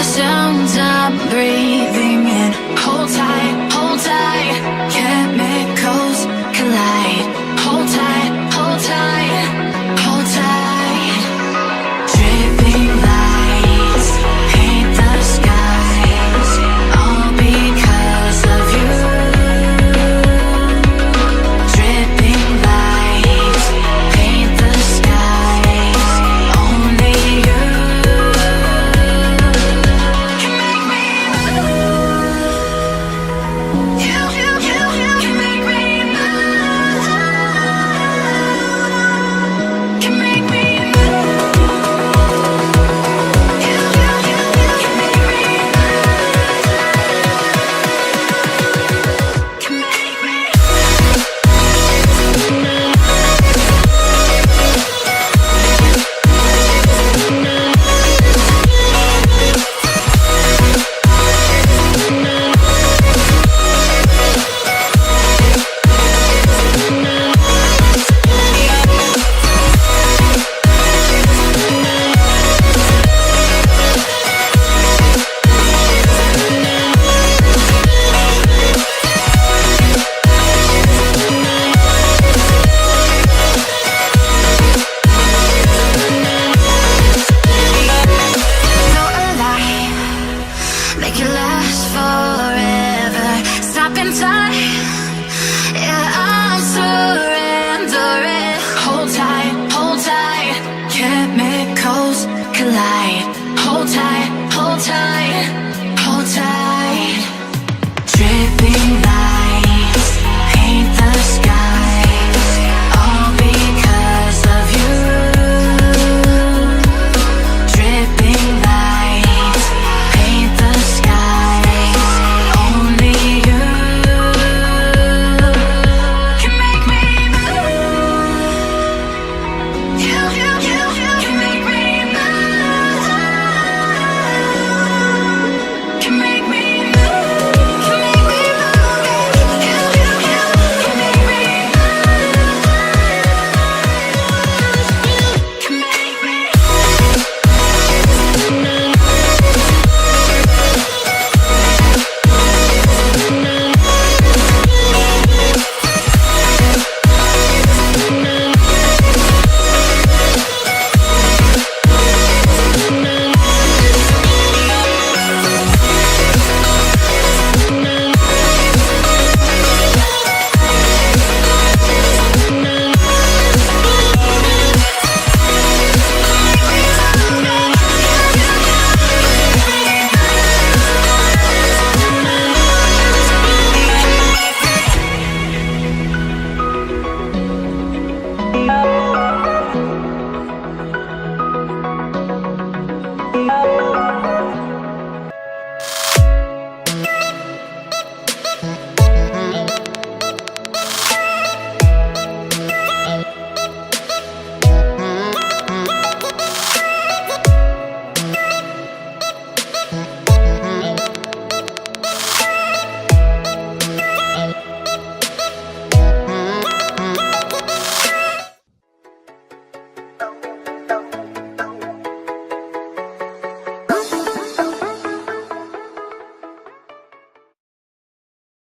the sounds I'm breathing in. Hold tight, chemicals collide. Hold tight, hold tight, hold tight. Dripping lights paint the skies, all because of you. Dripping lights paint the skies, only you can make me move. You can make me move. Can make me move. You can make me move. Can make me. Feel alive, make it last forever. Stop in time.